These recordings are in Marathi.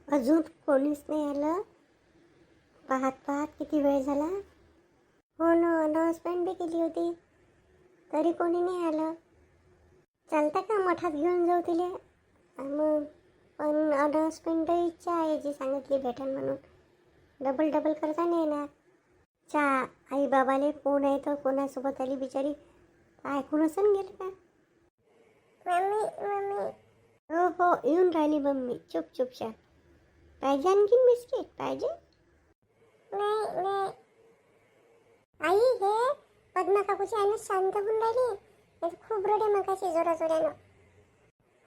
अजून कोणीच नाही आलं. पाहत पाहत किती वेळ झाला. हो ना, अनाउन्समेंट बी केली होती तरी कोणी नाही आलं. चालतं का मठात घेऊन जाऊ तिले मग? पण अनाउन्समेंट इच्छा आहे जी सांगितली भेटेल म्हणून. डबल डबल करता नाही येणार. आई बाबाले कोण आहे तर कोणासोबत आली बिचारी ऐकून असून गेली का? Mummy mummy. हो हो, येऊन राहिली मम्मी. चुप चुपचाप. पाहिजे आणखीन बिस्किट पाहिजे? नाही नाही आई, हे पद्मा काकूची आई शांत होऊन राहिली. खूप रडे मगाशी जोरा जोरानं.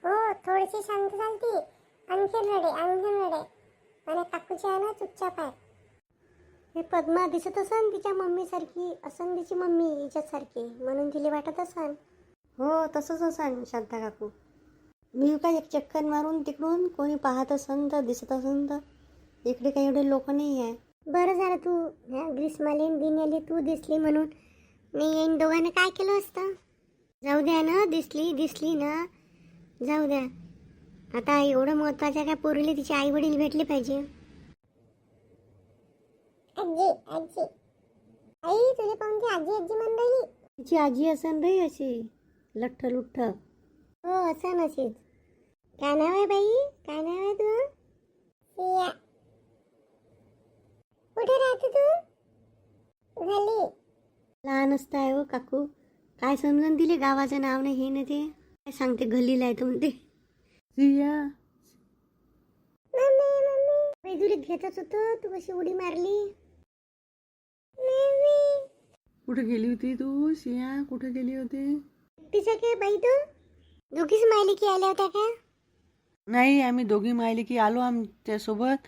हो, थोडीशी शांत झालती. आणखीन रडे. आणि काकूची आई ना चुपचाप आहे. हे पद्मा दिसत असन तिच्या मम्मी सारखी असन, तिची मम्मी हिच्यासारखी म्हणून तिला वाटत असन. हो तसंच असन शांता काकू. मी काय एक चक्कर मारून तिकडून कोणी पाहत असन तर दिसत असन तर इकडे काही एवढे लोक नाही आहे. बरं झालं तू ह्या ग्रीष्माले दिन्याले तू दिसली म्हणून. मी येईन दोघांना काय केलं असतं. जाऊ द्या ना, दिसली ना, जाऊ द्या. आता एवढं महत्वाच्या काय पोरीले तिचे आई वडील भेटले पाहिजे. आजी आजी आई, तुझे पाहून ती आजी आजी म्हण राहिली. तिची आजी असन रे अशी लठ्ठ लुठ्ठ. हो असं नशीच. काय नाव आहे बाई, काय नाव आहे तुझं? सिया. कुठे राहते तू? घरी. लहान असताय हो काकू, काय समजून दिले गावाचं नाव नाही हे ना ते काय सांगते गलीला आहे म्हणते. सिया, मम्मी मम्मी बाई, तुला घेतच होतं, तू कशी उडी मारली? कुठे गेली होती तू? सिया, कुठे गेली होती? तिचं काय बाई, तू दोघीच मायली की आल्या होत्या का? नाही, आम्ही दोघी मायले की आलो आमच्यासोबत.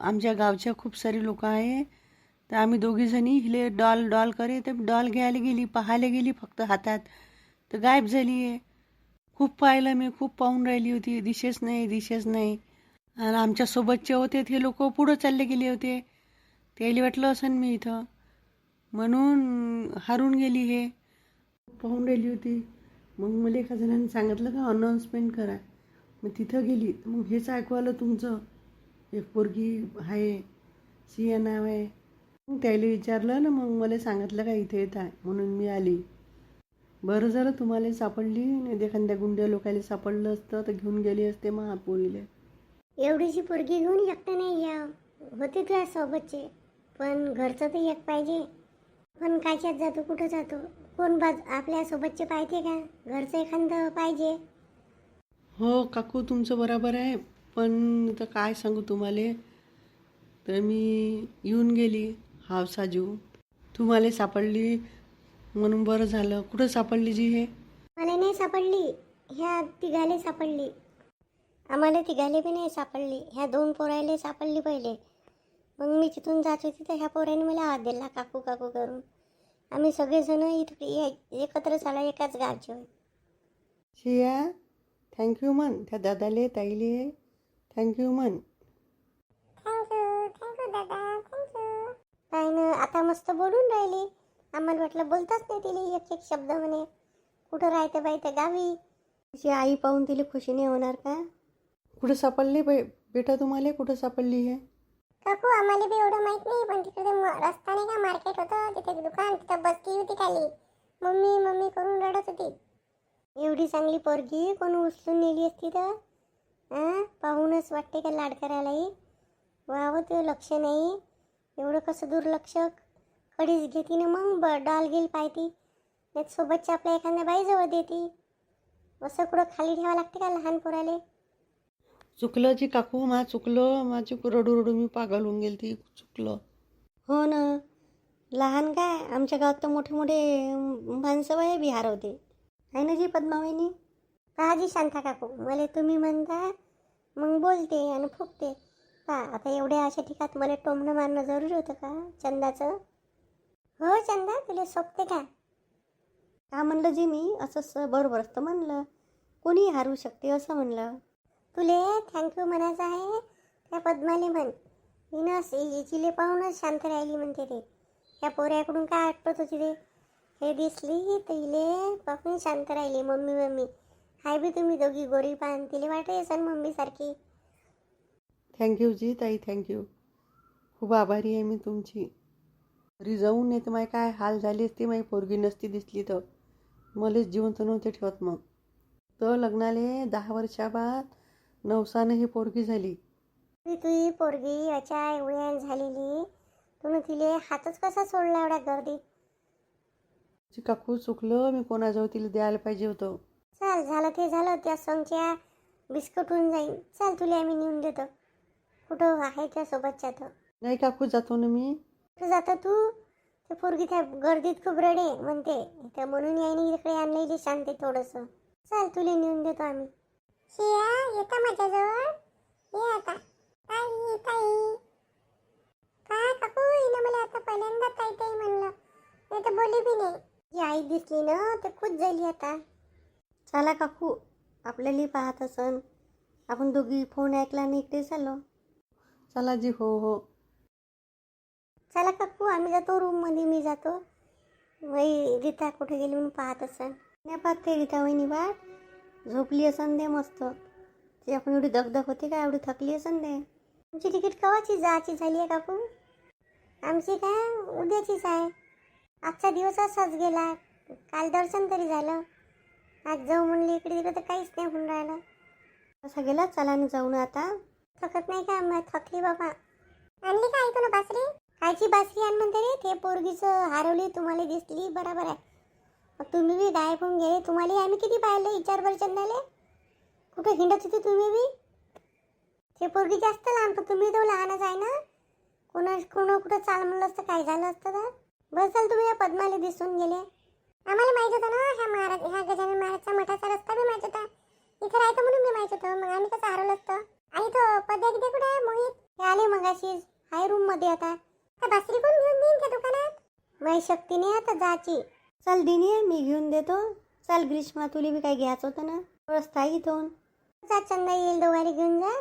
आमच्या गावच्या खूप सारे लोक आहे, तर आम्ही दोघी जणी हिले डॉल करे तर डॉल घ्यायला गेली, पाहायला गेली फक्त हातात, तर गायब झाली आहे. खूप पाहिलं मी, खूप पाहून राहिली होती, दिशेच नाही. आणि आमच्यासोबतचे होते ते लोक पुढं चालले गेले होते. त्याला वाटलं असं मी इथं म्हणून हारून गेली. हे पाहून राहिली होती. मग मला एका जणांनी सांगितलं का अनाउन्समेंट करा. मग तिथं गेली तर मग हेच ऐकू आलं तुमचं. एक पोरगी आहे, सिया नाव आहे. मग त्याला विचारलं ना, मग मला सांगितलं का इथे येत आहे म्हणून मी आली. बरं झालं तुम्हाला सापडली, नाही एखाद्या गुंड्या लोकायला सापडलं असतं तर घेऊन गेली असते मग पोरीले. एवढीशी पोरगी घेऊन एकटं नाही या होते तुझ्या सोबतचे, पण घरचं तर एक पाहिजे. पण कायच्यात जातो, कुठं जातो, कोण आपल्या सोबतचे पाहिजे का? घरचं एखादं पाहिजे. हो काकू, तुमचं बरोबर आहे, पण तर काय सांगू तुम्हाला. तर मी येऊन गेली हावसाजू. तुम्हाला सापडली म्हणून बरं झालं. कुठं सापडली जी हे? मला नाही सापडली, ह्या तिघाले सापडली. आम्हाला तिघाले बी नाही सापडली, ह्या दोन पोरायले सापडली पहिले. मग मी तिथून जात होती तर ह्या पोराने मला आवाज दिला काकू काकू करून. आम्ही सगळेजण इथे एकत्र झाला, एकाच गावचे. शिया, थँक्यू म्हण त्या दादाले ताईले, थँक्यू म्हण. थँक्यू दादा, थँक्यू. काय ना, आता मस्त बोलून राहिली. आम्हाला वाटलं बोलताच नाही तिला एक एक शब्द म्हणे. कुठं राहते बाई त्या गावी. तिची आई पाहून तिला खुशी नाही होणार का? कुठं सापडली बेटा तुम्हाला? कुठं सापडली हे? काकू, आम्हाला बी एवढं माहित नाही, पण तिकडे रस्ता नाही का, मार्केट होतं तिथे दुकान, तिथं बसली होती खाली. मम्मी मम्मी करून रडत होती. एवढी चांगली पोरगी कोण उचलून नेली असती तर? पाहूनच वाटते का लाड करायलाही. वाव, ते लक्ष नाही. एवढं कसं दुर्लक्ष. कडीच घेती ना मग डॉल घेईल पाहती, नाही सोबतच्या आपल्या एखाद्या बाईजवळ देती. असं कुठं खाली ठेवा लागते का लहान पोराले? चुकलं जी काकू, चुकलं माझी. रडू रडू मी पागल होऊन गेली ती. चुकलं. हो ना, लहान काय, आमच्या गावात तर मोठे मोठे माणसं बाय बिहार होते आहे ना जी पद्मावहिनी. काळजी शांता काकू, मला तुम्ही म्हणता मग बोलते आणि फुकते. आता एवढ्या अशा ठिकाणात मला टोमणं मारणं जरुरी होतं का चंदाचं? हो चंदा, तुला सोपते का म्हणलं जी मी असं बरोबर असतं म्हणलं. कोणी हारू शकते असं म्हणलं. तुले थँक्यू म्हणायचं आहे त्या पद्माले म्हण. हिनं हिचीले पाहूनच शांत राहिली म्हणते ते. ह्या पोऱ्याकडून काय आटपत होती ते. हे दिसली तर हिले पाहून शांत राहिली. मम्मी मम्मी हाय बी तुम्ही दोघी गोरी पान तिले वाटे असन मम्मी सारखी. थँक्यू जी ताई, थँक्यू. खूप आभारी आहे मी तुमची. घरी जाऊन नाही तर माझे काय हाल झाले असते, माझी पोरगी नसती दिसली तर मलाच जिवंत नव्हते ठेवत मग. तर लग्नाले 10 वर्षाबाद नवसानं ही पोरगी झाली. तुझी पोरगी अच्या एवढ्या झालेली, तुम्ही तिले हातच कसा सोडला एवढ्या गर्दीत? काकू चुकलं, मी कोणाजवळ तिला द्यायला पाहिजे होतं. चाल, झालं ते झालं. त्या संगच्या बिस्कुट होऊन जाईल. चाल, तुला आम्ही नेऊन देतो. कुठं आहे त्या सोबतच्या तर. नाही काकू, जातो ना मी. कुठं जातं तू? ते पोरगी त्या गर्दीत खूप रडे म्हणते, तर म्हणून यायने इकडे आणलेली शांती थोडंसं. चाल, तुला नेऊन देतो आम्ही. शिया, येता माझ्याजवळ? ये आता. ताई ताई. काय काकू, हिनं मला आता पहिल्यांदा ताई ताई म्हणलं, नाही तर बोली बी नाही. ही आई दिसली ना ते खुश झाली आता. चला काकू, आपल्याला पाहत असन. आपण दोघी फोन ऐकला आणि इकडे चाललो. चला जी, हो हो. चला काकू, आम्ही जातो रूममध्ये. मी जातो. वही गीता कुठे गेली म्हणून पाहत असन. नाही पाहत ते गीता वहिनी बाट झोपली असन दे मस्त. ती आपण एवढी दगदग होती का, एवढी थकली असन दे. तुमची तिकीट कवाची जायची झाली आहे काकू? आमची काय उद्याचीच आहे. आजचा दिवस असाच गेला. काल दर्शन तरी झालं. आज जाऊ म्हणले इकडे तिकडे तर काहीच नाही होऊन राहिलं. कसा गेला? चला ना जाऊ ना आता. थकत नाही का? मी थकली बाबा. आणली का ऐकू ना बासरी? कायची बासरी आण म्हणते रे? ते पोरगीचं हरवली, तुम्हाला दिसली, बरोबर आहे. मग तुम्ही बी गायब होऊन गेले. तुम्हाला आम्ही किती पाहिलं विचार बर चंदाले. कुठं हिंडत होती तुम्ही बी? ते पोरगी जास्त लहान, पण तुम्ही तो लहानच आहे ना. कोणा कुठं चाल म्हणलं असतं, काय झालं असतं तर. बस चाल, तुम्ही या पद्माला दिसून गेले. आम्हाला माहित होतं ना, ह्या गजानन महाराजचा मठाचा रस्ता बी माहित होता. इथे राहायचं म्हणून मी माहित होतं. मग आम्ही कसं हरवलं असतं? आणि तो पद्या किती कुठे आहे? मोहित हे आले मगाशीच. हाय रूम मध्ये आता. बासरी कोण घेऊन देईन त्या दुकानात? माझी शक्ती नाही आता जायची. चल दिनी, मी घेऊन देतो. चल ग्रीष्मा, तुला बी काही घ्यायचं होतं ना, रस्ता इथून. जा चंदा येईल, दोघांनी घेऊन जा.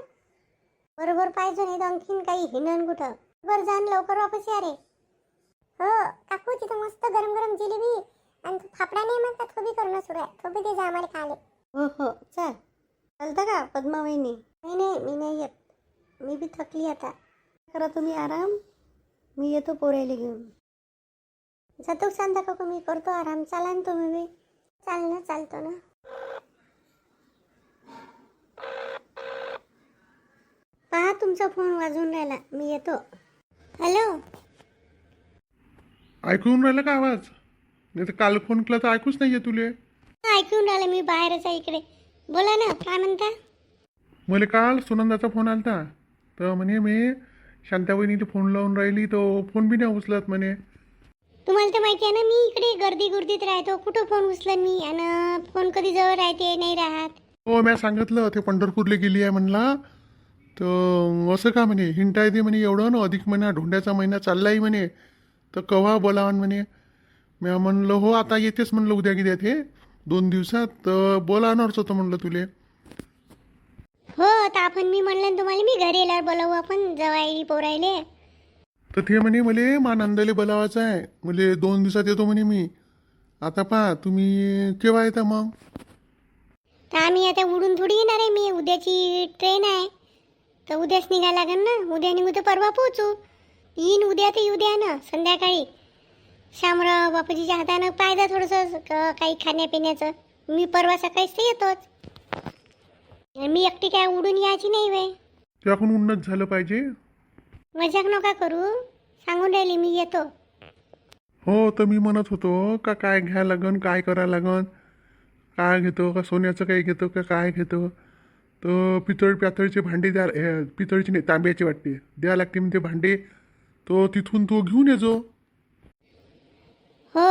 बरोबर पाहिजे, नाही तर आणखीन काही हिनन कुठं. बरं जाण, लवकर वापस या रे. हो काकू, तिथं मस्त गरम गरम जिलेबी आणि फाफडा नाही म्हणतात, थोबी करणं सुरू आहे. थोबी ते जा आम्हाला खाले. हो हो, चल. चालतं का पद्मा वहिनी? नाही नाही, मी नाही येत. मी बी थकली आता. करा तुम्ही आराम, मी येतो पोरायला घेऊन. जातो सांगता काकू, मी करतो आराम. चाला ना तुम्ही बी. चाल ना, चालतो ना. पहा, तुमचा फोन वाजून राहिला. मी येतो. हॅलो. ऐकून राहिलं का आवाज? नाही तर काल फोन केला तर ऐकूच नाही येत तुले. ऐकून राहिलं, मी बाहेरच आहे इकडे. बोला ना, काय म्हणता? मला काल सुनंदाचा फोन आलता, तर म्हणे मी शांताबाईनीला फोन लावून राहिली, तो फोन बी नाही उचलत म्हणे. तुम्हाला तर माहिती आहे ना, मी इकडे गर्दीत राहतो. कुठं फोन उचलन मी? आणि फोन कधी जवळ राहते नाही राहत. हो, मी सांगितलं ते पंढरपूरला गेली आहे म्हणला. तर असं का म्हणे, हिंटा येते म्हणे एवढं ना, अधिक महिना धोंड्याचा महिना चाललाय म्हणे, तर कव्हा बोलावं म्हणे. मी म्हणलं हो, आता येतेच म्हणलं, उद्या किद्या ते 2 दिवसात, तर बोलावणारच होतं म्हणलं तुले. हो, तर आपण मी म्हणलं तुम्हाला, मी घरी येल्यावर बोलावू आपण जवाई पोरायले. तर ते म्हणे मले मानंदाले बोलावायचं आहे, म्हणजे 2 दिवसात येतो म्हणे मी. आता पहा तुम्ही केव्हा येता मग? तर आम्ही आता उडून थोडी येणार आहे. मी उद्याची ट्रेन आहे, तर उद्याच निघायला लागेल ना. उद्या निघू तर परवा पोहोचू. येईन उद्या, तर येऊ द्या ना संध्याकाळी. शामराव बापूजीच्या हातानं पाहिजे थोडंसं काही खाण्यापिण्याचं. मी परवा सकाळीच तर येतोच. मी एकटी काय उडून यायची नाही वे. त्याकडून उन्नत झालं पाहिजे. मजाक नका करू, सांगून राहिली मी येतो. हो, तर मी म्हणत होतो का काय घ्यायला लागन, काय करायला लागन, काय घेतो का सोन्याचं काही घेतो का काय घेतो. तर पितळचे भांडे द्या, पितळची नाही तांब्याची वाटते द्या लागते म्हणते भांडे. तो तिथून तो घेऊन येजो. हो,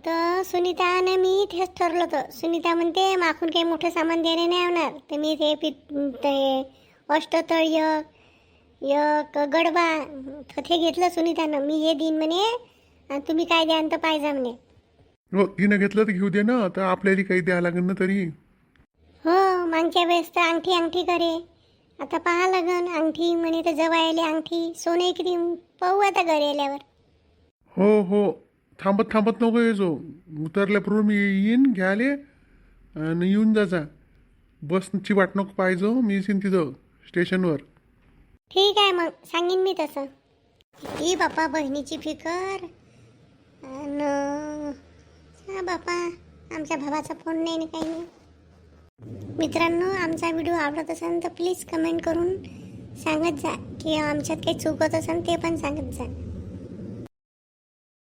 तर सुनीताने मी तेच ठरलं होतं. सुनीता म्हणते माखून काही मोठं सामान द्यायला नाही होणार, तर मी ते अष्टतळ एक गडबा ते घेतलं सुनीतानं. मी हे दिन म्हणे, आणि तुम्ही काय द्यान तर पाहिजे म्हणे. हो, तिनं घेतलं तर घेऊ दे ना, तर आपल्याला काही द्यावं लागेल ना तरी. हो, मागच्या वेळेस तर अंगठी करे. आता पाहा लागन अंगठी म्हणे, तर जवायले अंगठी सोने किती पाहू आता घरी आल्यावर. हो हो, थांबत नको येजो. उतरल्याबरोबर मी येईन घ्यायले आणि येऊन जायचा. बसची वाट नको पाहिजो, मी येईन तिथं स्टेशनवर. ठीक आहे मग सांगेन मी तसं. ही बापा बहिणीची फिकर हा बापा आमच्या भावाचा फोन नाही ना काही नाही. मित्रांनो आमचा व्हिडिओ आवडत असेल तर प्लीज कमेंट करून सांगत जा की आमच्यात काही चूक होत असेल ते पण सांगत जा.